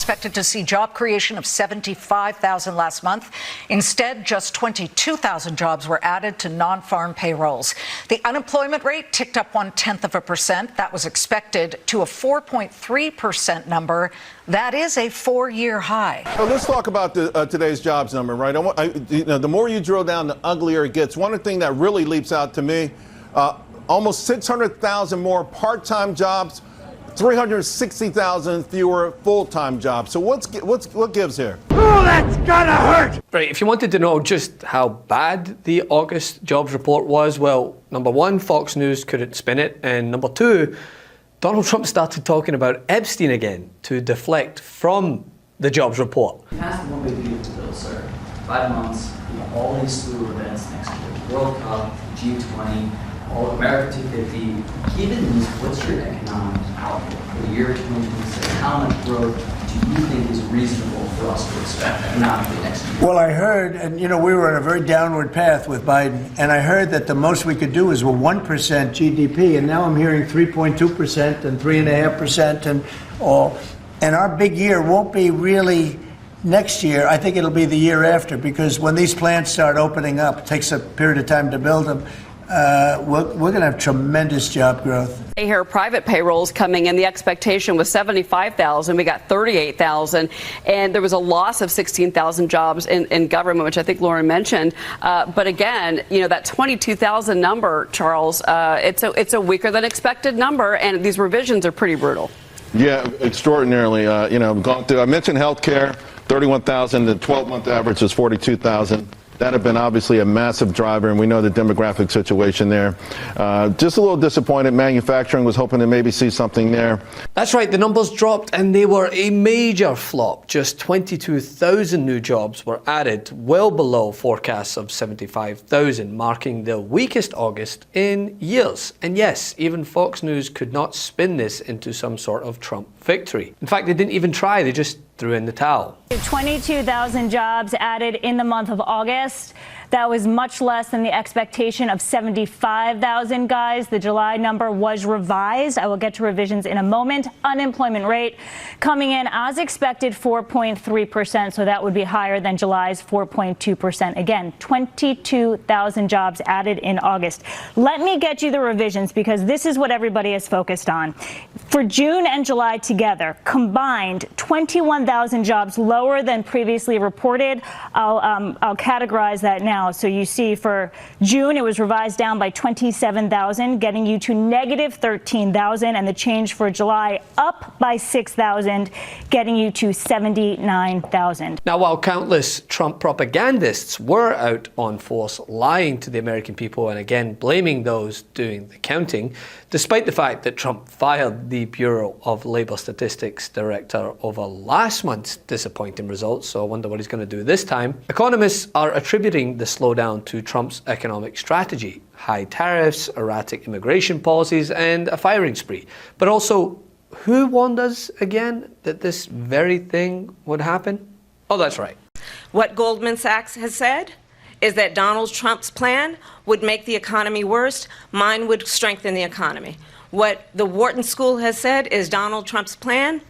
expected to see job creation of 75,000 last month. Instead, just 22,000 jobs were added to non-farm payrolls. The unemployment rate ticked up 0.1%. That was expected to a 4.3% number. That is a four-year high. Well, let's talk about today's jobs number, right? The more you drill down, the uglier it gets. One thing that really leaps out to me, almost 600,000 more part-time jobs, 360,000 fewer full-time jobs. So what gives here? Oh, that's gotta hurt! Right, if you wanted to know just how bad the August jobs report was, well, number one, Fox News couldn't spin it, and number two, Donald Trump started talking about Epstein again to deflect from the jobs report. You passed the One Big Beautiful Bill, sir. 5 months, you know, all these slew of events next year. World Cup, G20, all America 250. Given these, what's your economic outlook for the year 2026? How much growth do you think is reasonable for us to expect economically next year? Well, I heard, and you know, we were on a very downward path with Biden, and I heard that the most we could do is 1% GDP, and now I'm hearing 3.2% and 3.5% and all. And our big year won't be really next year. I think it'll be the year after, because when these plants start opening up, it takes a period of time to build them. We're going to have tremendous job growth. I hear private payrolls coming in. The expectation was 75,000. We got 38,000. And there was a loss of 16,000 jobs in government, which I think Lauren mentioned. But again, you know, that 22,000 number, Charles, it's a weaker than expected number. And these revisions are pretty brutal. Yeah, extraordinarily. You know, gone through. I mentioned health care, 31,000. The 12-month average is 42,000. That had been obviously a massive driver, and we know the demographic situation there. Just a little disappointed. Manufacturing was hoping to maybe see something there. That's right, the numbers dropped and they were a major flop. Just 22,000 new jobs were added, well below forecasts of 75,000, marking the weakest August in years. And yes, even Fox News could not spin this into some sort of Trump victory. In fact, they didn't even try, they just threw in the towel. 22,000 jobs added in the month of August. That was much less than the expectation of 75,000, guys. The July number was revised. I will get to revisions in a moment. Unemployment rate coming in as expected, 4.3%. So that would be higher than July's 4.2%. Again, 22,000 jobs added in August. Let me get you the revisions, because this is what everybody is focused on. For June and July together, combined 21,000 jobs lower than previously reported. I'll categorize that now. So you see for June, it was revised down by 27,000, getting you to negative 13,000, and the change for July up by 6,000, getting you to 79,000. Now, while countless Trump propagandists were out on force lying to the American people and again blaming those doing the counting, despite the fact that Trump fired the Bureau of Labor Statistics director over last month's disappointing results, so I wonder what he's going to do this time, economists are attributing the slowdown to Trump's economic strategy, high tariffs, erratic immigration policies, and a firing spree. But also, who warned us again that this very thing would happen? Oh, that's right. What Goldman Sachs has said is that Donald Trump's plan would make the economy worse. Mine would strengthen the economy. What the Wharton School has said is Donald Trump's plan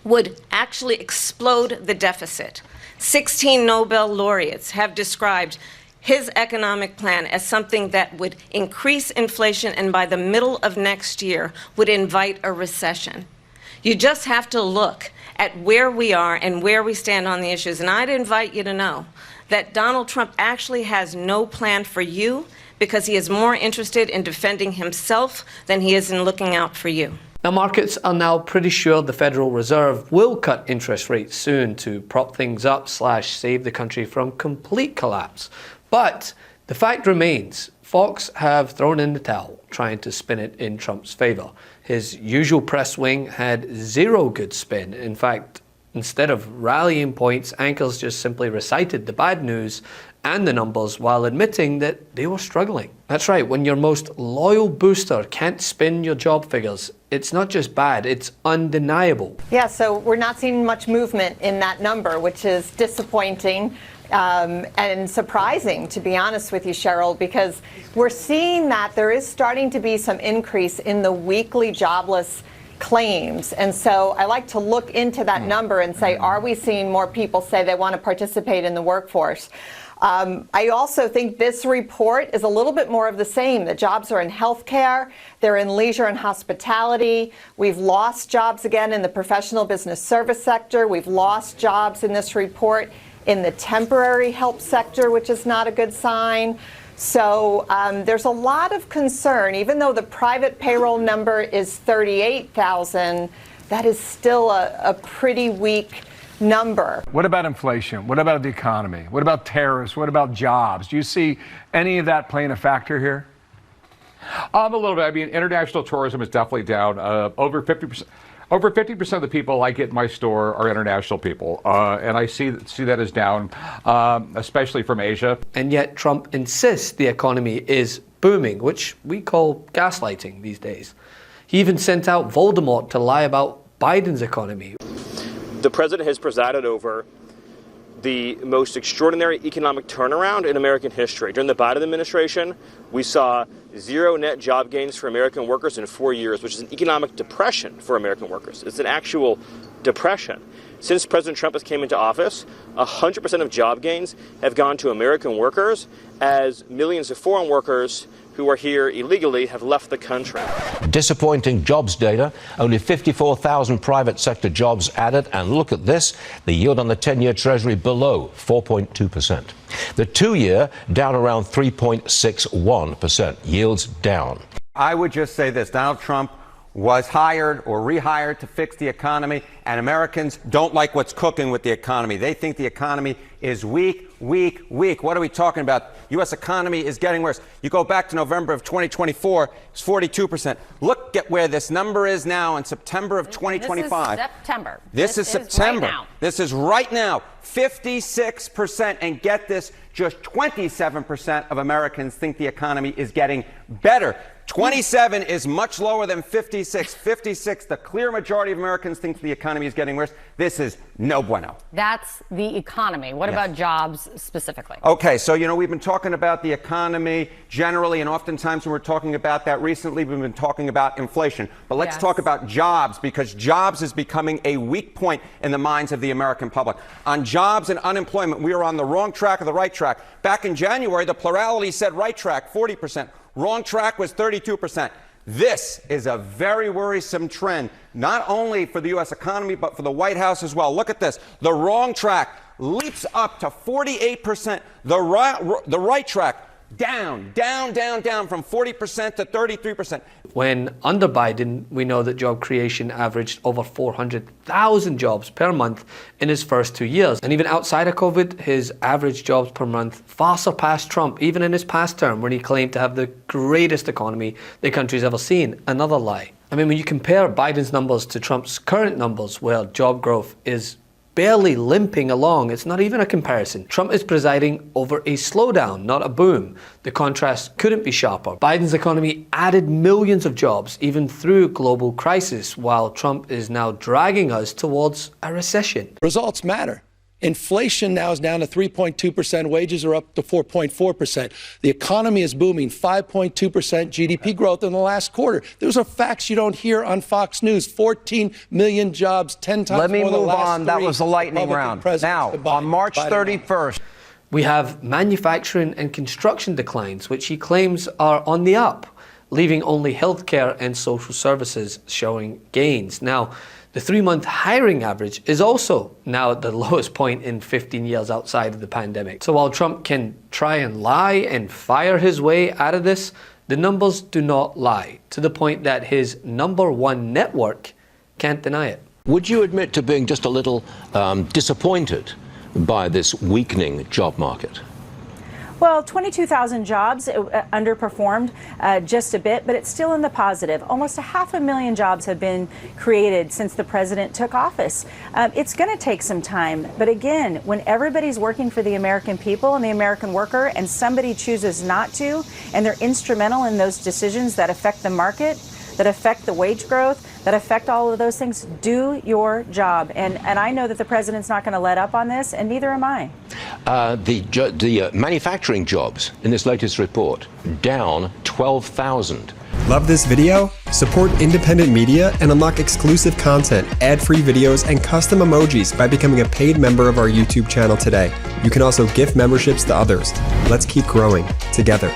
would actually explode the deficit. 16 Nobel laureates have described his economic plan as something that would increase inflation and by the middle of next year would invite a recession. You just have to look at where we are and where we stand on the issues. And I'd invite you to know that Donald Trump actually has no plan for you, because he is more interested in defending himself than he is in looking out for you. Now, markets are now pretty sure the Federal Reserve will cut interest rates soon to prop things up / save the country from complete collapse. But the fact remains, Fox have thrown in the towel, trying to spin it in Trump's favor. His usual press wing had zero good spin. In fact, instead of rallying points, anchors just simply recited the bad news and the numbers while admitting that they were struggling. That's right, when your most loyal booster can't spin your job figures, it's not just bad, it's undeniable. Yeah, so we're not seeing much movement in that number, which is disappointing and surprising, to be honest with you, Cheryl, because we're seeing that there is starting to be some increase in the weekly jobless claims. And so I like to look into that number and say, are we seeing more people say they want to participate in the workforce? I also think this report is a little bit more of the same. The jobs are in healthcare, they're in leisure and hospitality. We've lost jobs again in the professional business service sector. We've lost jobs in this report in the temporary help sector, which is not a good sign. So there's a lot of concern. Even though the private payroll number is 38,000, that is still a pretty weak number. What about inflation? What about the economy? What about tariffs? What about jobs? Do you see any of that playing a factor here? A little bit. I mean, international tourism is definitely down. Over 50%. Over 50% of the people I get in my store are international people, and I see that as down, especially from Asia. And yet Trump insists the economy is booming, which we call gaslighting these days. He even sent out Voldemort to lie about Biden's economy. The president has presided over the most extraordinary economic turnaround in American history. During the Biden administration, we saw zero net job gains for American workers in 4 years, which is an economic depression for American workers. It's an actual depression. Since President Trump has came into office, 100% of job gains have gone to American workers, as millions of foreign workers who are here illegally have left the country. Disappointing jobs data. Only 54,000 private sector jobs added. And look at this, the yield on the 10-year Treasury below 4.2%. The 2-year down around 3.61%. Yields down. I would just say this. Donald Trump was hired or rehired to fix the economy, and Americans don't like what's cooking with the economy. They think the economy is weak, weak, weak. What are we talking about? U.S. economy is getting worse. You go back to November of 2024, it's 42%. Look at where this number is now in September of 2025. This is September. This is September. Right now. This is right now. 56%. And get this, just 27% of Americans think the economy is getting better. 27 is much lower than 56. 56, the clear majority of Americans think the economy is getting worse. This is no bueno. That's the economy. What about jobs specifically? Okay, so, we've been talking about the economy generally, and oftentimes when we're talking about that recently, we've been talking about inflation. But let's talk about jobs, because jobs is becoming a weak point in the minds of the American public. On jobs and unemployment, we are on the wrong track or the right track. Back in January, the plurality said right track, 40%. Wrong track was 32%. This is a very worrisome trend, not only for the U.S. economy, but for the White House as well. Look at this. The wrong track leaps up to 48%. The right track down from 40% to 33%. When under Biden, we know that job creation averaged over 400,000 jobs per month in his first 2 years. And even outside of COVID, his average jobs per month far surpassed Trump, even in his past term when he claimed to have the greatest economy the country's ever seen. Another lie. I mean, when you compare Biden's numbers to Trump's current numbers, where job growth is barely limping along, it's not even a comparison. Trump is presiding over a slowdown, not a boom. The contrast couldn't be sharper. Biden's economy added millions of jobs even through global crisis, while Trump is now dragging us towards a recession. Results matter. Inflation now is down to 3.2%. Wages are up to 4.4%. The economy is booming, 5.2% GDP growth in the last quarter. Those are facts you don't hear on Fox News. 14 million jobs, 10 times Let me more than the move last on. That three was the lightning round. Now, on March 31st. We have manufacturing and construction declines, which he claims are on the up, leaving only healthcare and social services showing gains. Now, the 3-month hiring average is also now at the lowest point in 15 years outside of the pandemic. So while Trump can try and lie and fire his way out of this, the numbers do not lie, to the point that his #1 network can't deny it. Would you admit to being just a little disappointed by this weakening job market? Well, 22,000 jobs underperformed just a bit, but it's still in the positive. Almost 500,000 jobs have been created since the president took office. It's going to take some time. But again, when everybody's working for the American people and the American worker, and somebody chooses not to, and they're instrumental in those decisions that affect the market, that affect the wage growth, that affect all of those things, do your job. And I know that the president's not going to let up on this, and neither am I. The manufacturing jobs in this latest report down 12,000. Love this video? Support independent media and unlock exclusive content, ad-free videos, and custom emojis by becoming a paid member of our YouTube channel today. You can also gift memberships to others. Let's keep growing together.